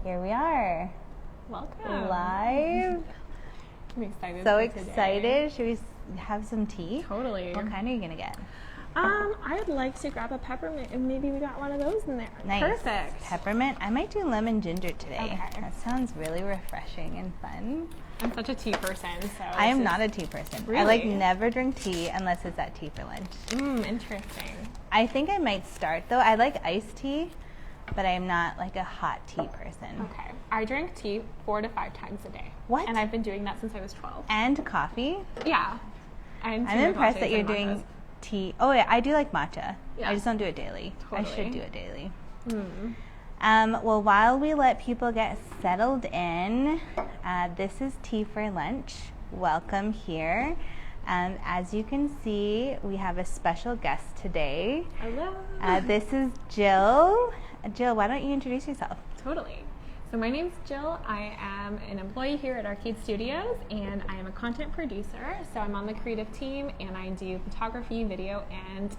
Here we are. Welcome. Live. I'm excited. So for excited. Today. Should we have some tea? Totally. What kind are you going to get? I'd like to grab a peppermint, and maybe we got one of those in there. Nice. Perfect. Peppermint. I might do lemon ginger today. Okay. That sounds really refreshing and fun. I'm such a tea person, so. I am not a tea person. Really? I like never drink tea unless it's at tea for lunch. Interesting. I think I might start though. I like iced tea, but I am not like a hot tea person. Okay. I drink tea 4 to 5 times a day. What? And I've been doing that since I was 12. And coffee? Yeah. I'm impressed that you're doing tea. Oh yeah, I do like matcha. Yeah. I just don't do it daily. Totally. I should do it daily. Mm. Well, while we let people get settled in, this is Tea for Lunch. Welcome here. As you can see, we have a special guest today. Hello. This is Jill. Jill, why don't you introduce yourself? Totally. So my name's Jill. I am an employee here at Arcade Studios, and I am a content producer. So I'm on the creative team, and I do photography, video, and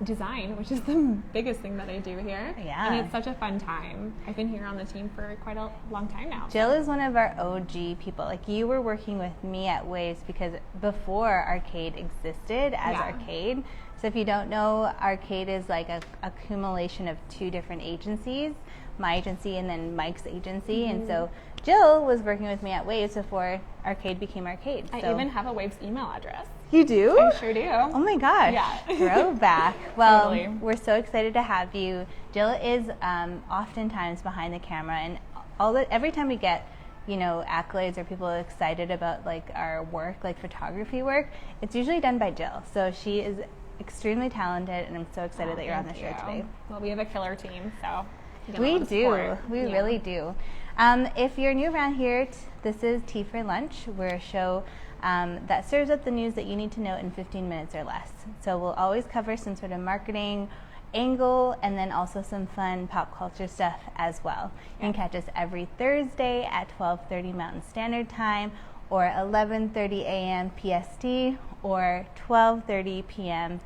design, which is the biggest thing that I do here. Yeah. And it's such a fun time. I've been here on the team for quite a long time now. Jill is one of our OG people. Like, you were working with me at Waves because before Arcade existed as Arcade. So if you don't know, Arcade is like a accumulation of 2 different agencies, my agency and then Mike's agency. And so Jill was working with me at Waves before Arcade became Arcade. I even have a Waves email address. You do? I sure do. Oh my gosh. Yeah. Throwback. Well, Totally. We're so excited to have you. Jill is oftentimes behind the camera, and every time we get accolades or people excited about like our work, like photography work, it's usually done by Jill. So she is extremely talented, and I'm so excited that you're on the show today. Well, we have a killer team, so We do. We really do. If you're new around here, this is Tea for Lunch. We're a show that serves up the news that you need to know in 15 minutes or less. So we'll always cover some sort of marketing angle and then also some fun pop culture stuff as well. You can catch us every Thursday at 12:30 Mountain Standard Time, or 11:30 a.m. PST, or 12:30 p.m.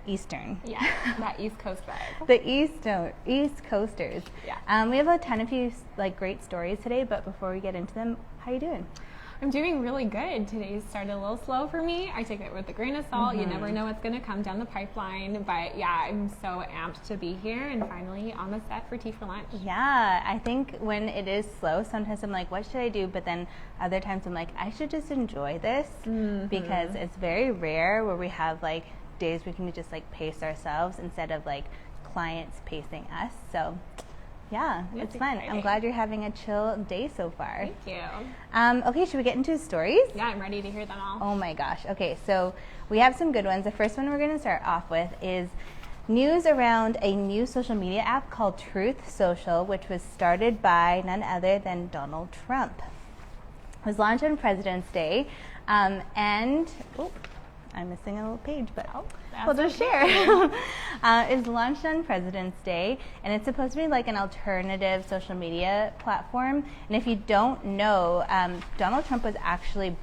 Eastern. Yeah, that East Coast vibe. The East Coasters. Yeah. We have a ton of great stories today, but before we get into them, how you doing? I'm doing really good. Today's started a little slow for me. I take it with a grain of salt. You never know what's going to come down the pipeline. But yeah, I'm so amped to be here and finally on the set for Tea for Lunch. Yeah, I think when it is slow, sometimes I'm like, what should I do? But then other times I'm like, I should just enjoy this because it's very rare where we have like days we can just like pace ourselves instead of like clients pacing us. So yeah, it's fun. exciting. I'm glad you're having a chill day so far. Thank you. Okay, should we get into stories? Yeah, I'm ready to hear them all. Oh my gosh. Okay, so we have some good ones. The first one we're going to start off with is news around a new social media app called Truth Social, which was started by none other than Donald Trump. It was launched on President's Day, and I'm missing a little page, but we'll just share. It's launched on President's Day, and it's supposed to be like an alternative social media platform. And if you don't know, Donald Trump was actually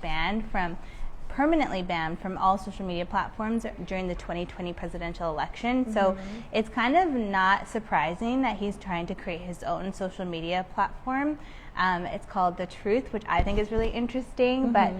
permanently banned from all social media platforms during the 2020 presidential election. So it's kind of not surprising that he's trying to create his own social media platform. It's called The Truth, which I think is really interesting, but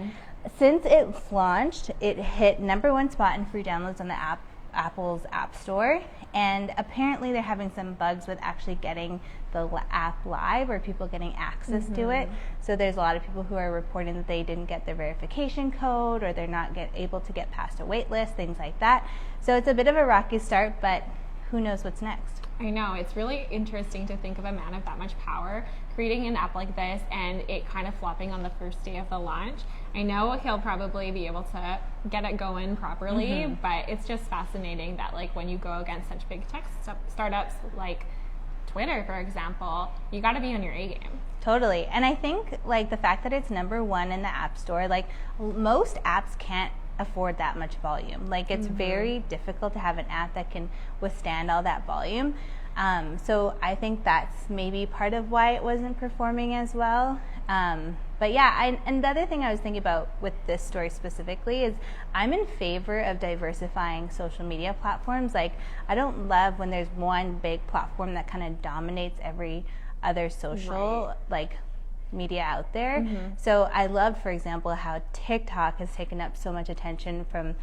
since it's launched, it hit #1 spot in free downloads on the Apple's App Store, and apparently they're having some bugs with actually getting the app live or people getting access to it. So there's a lot of people who are reporting that they didn't get their verification code, or they're not able to get past a wait list, things like that. So it's a bit of a rocky start, but who knows what's next. I know, it's really interesting to think of a man of that much power creating an app like this and it kind of flopping on the first day of the launch. I know he'll probably be able to get it going properly, but it's just fascinating that like when you go against such big tech startups like Twitter, for example, you got to be on your A game. Totally. And I think like the fact that it's #1 in the App Store, like most apps can't afford that much volume. Like it's very difficult to have an app that can withstand all that volume. So I think that's maybe part of why it wasn't performing as well. But yeah, and the other thing I was thinking about with this story specifically is I'm in favor of diversifying social media platforms. Like, I don't love when there's one big platform that kind of dominates every other social media out there. So I loved, for example, how TikTok has taken up so much attention from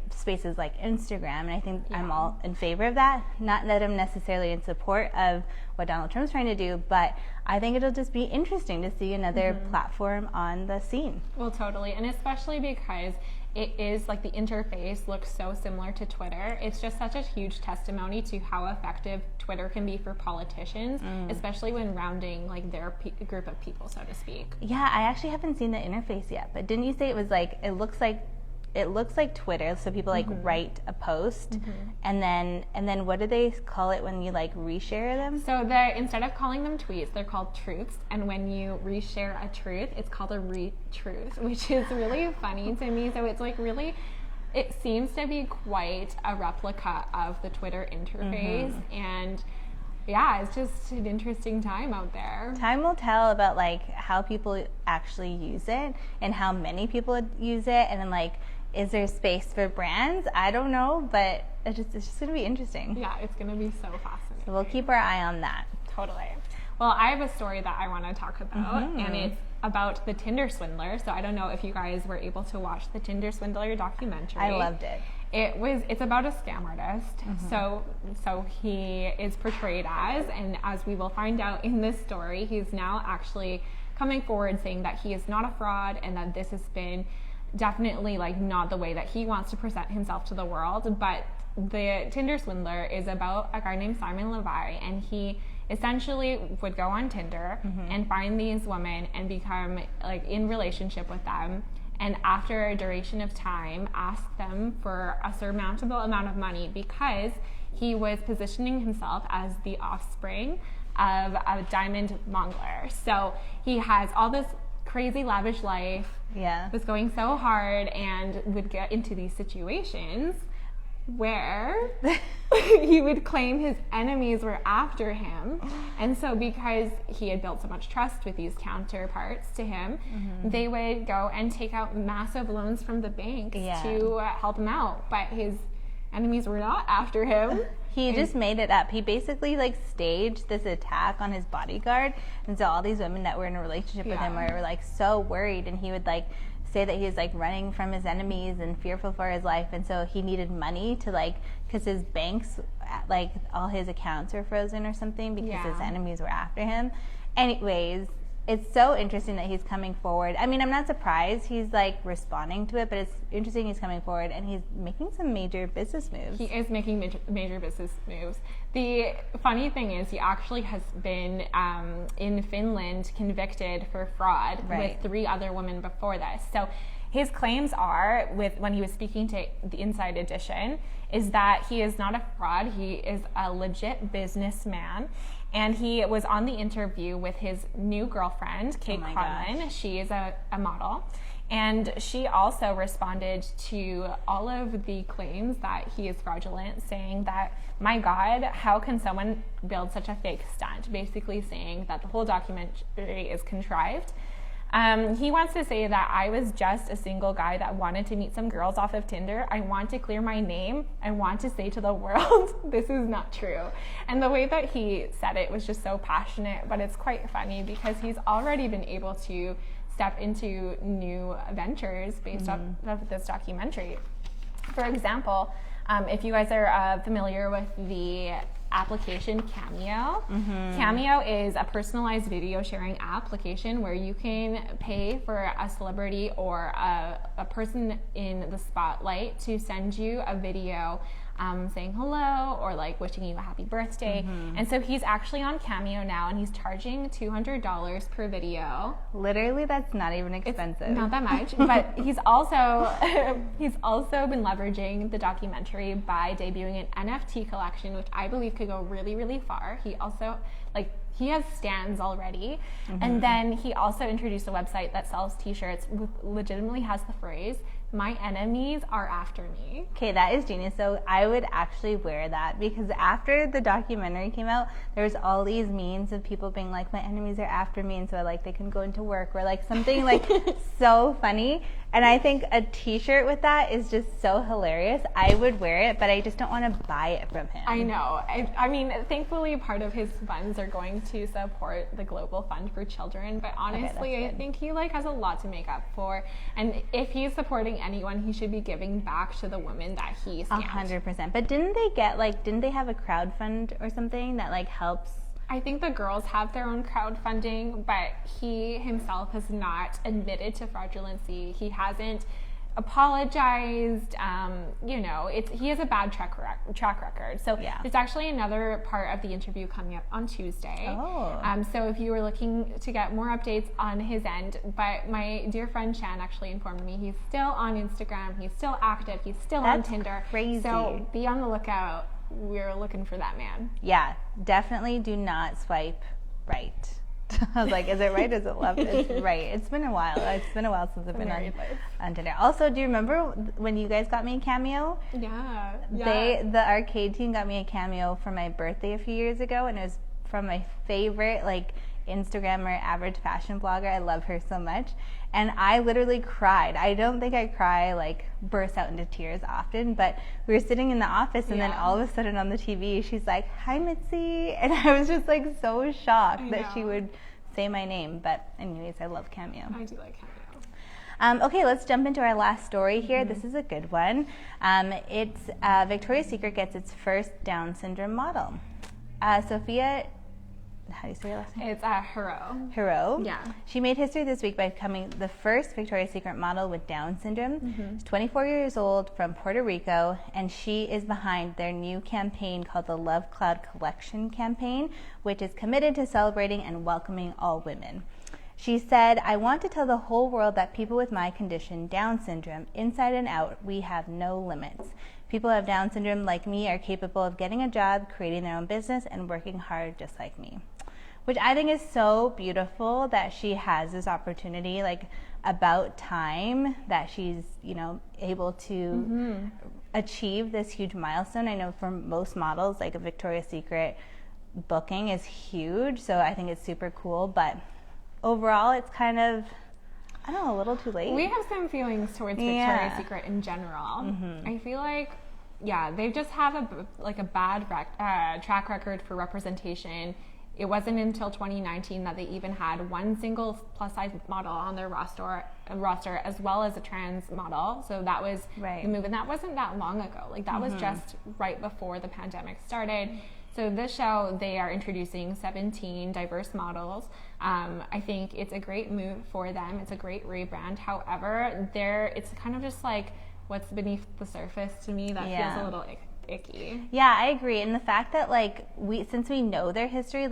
spaces like Instagram, and I think I'm all in favor of that. Not that I'm necessarily in support of what Donald Trump's trying to do, but I think it'll just be interesting to see another platform on the scene. Well, totally, and especially because it is like the interface looks so similar to Twitter. It's just such a huge testimony to how effective Twitter can be for politicians, especially when rounding like their group of people, so to speak. Yeah, I actually haven't seen the interface yet, but didn't you say it was like, it looks like Twitter, so people like write a post, and then what do they call it when you like reshare them? So instead of calling them tweets, they're called truths, and when you reshare a truth, it's called a retruth, which is really funny to me. So it's like really, it seems to be quite a replica of the Twitter interface, and yeah, it's just an interesting time out there. Time will tell about like how people actually use it and how many people use it, and then like, is there space for brands? I don't know, but it's just going to be interesting. Yeah, it's going to be so fascinating. So we'll keep our eye on that. Totally. Well, I have a story that I want to talk about, and it's about the Tinder Swindler. So I don't know if you guys were able to watch the Tinder Swindler documentary. I loved it. It's about a scam artist. So he is portrayed as, and as we will find out in this story, he's now actually coming forward saying that he is not a fraud and that this has been definitely like not the way that he wants to present himself to the world. But the Tinder Swindler is about a guy named Simon Levi, and he essentially would go on Tinder and find these women and become like in relationship with them, and after a duration of time ask them for a surmountable amount of money, because he was positioning himself as the offspring of a diamond mongler. So he has all this crazy lavish life, was going so hard, and would get into these situations where he would claim his enemies were after him. And so because he had built so much trust with these counterparts to him, they would go and take out massive loans from the banks to help him out. But his enemies were not after him. He just made it up. He basically like staged this attack on his bodyguard, and so all these women that were in a relationship with him were like so worried, and he would like say that he was like running from his enemies and fearful for his life, and so he needed money to like, because his banks, like all his accounts were frozen or something because his enemies were after him. Anyways, it's so interesting that he's coming forward. I mean, I'm not surprised he's like responding to it, but it's interesting he's coming forward and he's making some major business moves. He is making major business moves. The funny thing is he actually has been in Finland convicted for fraud with 3 other women before this. So his claims are, when he was speaking to the Inside Edition, is that he is not a fraud. He is a legit businessman. And he was on the interview with his new girlfriend, Kate Conlon. She is a model. And she also responded to all of the claims that he is fraudulent, saying that, my God, how can someone build such a fake stunt? Basically saying that the whole documentary is contrived. He wants to say that I was just a single guy that wanted to meet some girls off of Tinder. I want to clear my name. I want to say to the world, this is not true. And the way that he said it was just so passionate, but it's quite funny because he's already been able to step into new ventures based off of this documentary. For example, if you guys are familiar with the application Cameo. Cameo is a personalized video sharing application where you can pay for a celebrity or a person in the spotlight to send you a video saying hello or like wishing you a happy birthday. And so he's actually on Cameo now, and he's charging $200 per video. Literally, that's not even expensive. It's not that much, but he's also been leveraging the documentary by debuting an NFT collection, which I believe could go really, really far. He also he has stands already. And then he also introduced a website that sells t-shirts, legitimately has the phrase, my enemies are after me. Okay, that is genius. So I would actually wear that, because after the documentary came out, there was all these memes of people being like, my enemies are after me, and so like they couldn't go into work, or like something like so funny. And I think a t-shirt with that is just so hilarious. I would wear it, but I just don't want to buy it from him. I know. I mean, thankfully part of his funds are going to support the Global Fund for Children, but honestly, I think he like has a lot to make up for. And if he's supporting anyone, he should be giving back to the women that he scammed. 100%. But didn't they have a crowdfund or something that like helps? I think the girls have their own crowdfunding, but he himself has not admitted to fraudulency. He hasn't apologized. He has a bad track record. So there's actually another part of the interview coming up on Tuesday. So if you were looking to get more updates on his end, but my dear friend Shan actually informed me he's still on Instagram, he's still active, he's still on Tinder. Crazy. So be on the lookout. We're looking for that man. Yeah, definitely do not swipe right. I was like, is it right? Is it left? It's right. It's been a while. It's been a while since I've been on Tinder. Also, do you remember when you guys got me a Cameo? Yeah. The arcade team got me a Cameo for my birthday a few years ago, and it was from my favorite like Instagrammer, average fashion blogger. I love her so much. And I literally cried. I don't think I cry, like, burst out into tears often, but we were sitting in the office, and then all of a sudden on the TV, she's like, hi, Mitzi. And I was just, like, so shocked that she would say my name. But anyways, I love Cameo. I do like Cameo. Okay, let's jump into our last story here. This is a good one. It's Victoria's Secret gets its first Down syndrome model. Sofía, how do you say your last name? It's Jirau. Jirau. Yeah. She made history this week by becoming the first Victoria's Secret model with Down syndrome. She's 24 years old, from Puerto Rico, and she is behind their new campaign called the Love Cloud Collection campaign, which is committed to celebrating and welcoming all women. She said, I want to tell the whole world that people with my condition, Down syndrome, inside and out, we have no limits. People who have Down syndrome like me are capable of getting a job, creating their own business, and working hard just like me. Which I think is so beautiful that she has this opportunity, like about time that she's, able to achieve this huge milestone. I know for most models, like a Victoria's Secret booking is huge, so I think it's super cool, but overall it's kind of, I don't know, a little too late. We have some feelings towards Victoria's Secret in general. I feel like, they just have a bad track record for representation. It wasn't until 2019 that they even had one single plus-size model on their roster, as well as a trans model. So that was the move, and that wasn't that long ago. Like that was just right before the pandemic started. So this show, they are introducing 17 diverse models. I think it's a great move for them. It's a great rebrand. However, it's kind of just like what's beneath the surface to me that feels a little icky. Yeah, I agree. And the fact that since we know their history,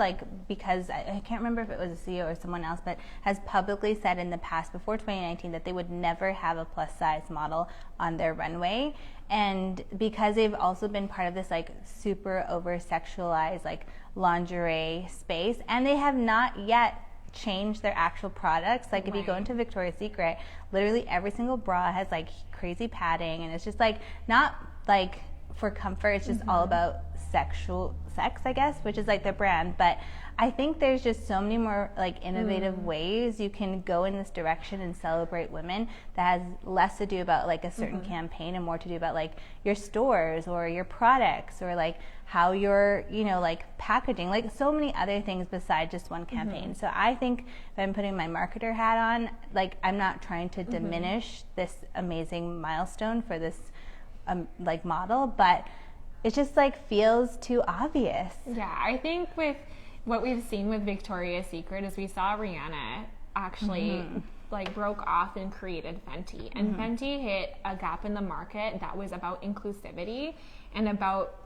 because I can't remember if it was a CEO or someone else, but has publicly said in the past before 2019 that they would never have a plus size model on their runway. And because they've also been part of this super over sexualized lingerie space, and they have not yet changed their actual products. If you go into Victoria's Secret, literally every single bra has crazy padding, and it's just not for comfort. It's just all about sex, I guess, which is their brand. But I think there's just so many more innovative ways you can go in this direction and celebrate women that has less to do about a certain campaign and more to do about your stores or your products or how you're packaging, so many other things besides just one campaign. So I think if I'm putting my marketer hat on, I'm not trying to diminish this amazing milestone for this model, but it just feels too obvious. Yeah, I think with what we've seen with Victoria's Secret is we saw Rihanna actually broke off and created Fenty, and Fenty hit a gap in the market that was about inclusivity and about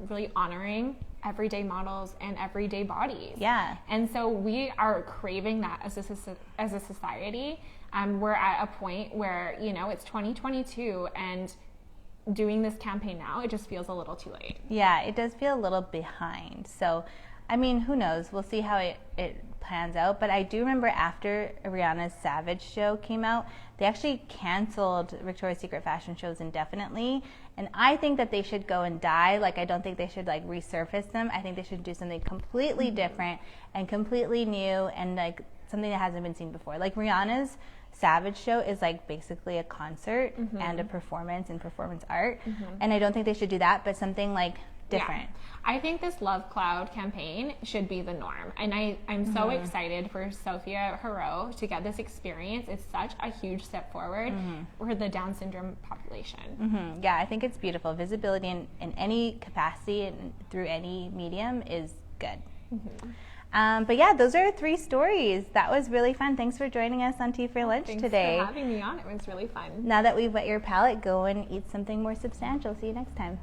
really honoring everyday models and everyday bodies. Yeah. And so we are craving that as a society. We're at a point where it's 2022 and doing this campaign now, it just feels a little too late. Yeah, it does feel a little behind. So, I mean, who knows? We'll see how it pans out. But I do remember after Rihanna's Savage show came out, they actually canceled Victoria's Secret fashion shows indefinitely. And I think that they should go and die. Like, I don't think they should, like, resurface them. I think they should do something completely different and completely new and, like, something that hasn't been seen before. Like, Rihanna's Savage show is, like, basically a concert and a performance and performance art. And I don't think they should do that, but something, like, different. Yeah. I think this Love Cloud campaign should be the norm. And I'm so excited for Sofía Jirau to get this experience. It's such a huge step forward for the Down syndrome population. Yeah, I think it's beautiful. Visibility in any capacity and through any medium is good. But yeah, those are 3 stories. That was really fun. Thanks for joining us on Tea for Lunch today. Thanks for having me on. It was really fun. Now that we've wet your palate, go and eat something more substantial. See you next time.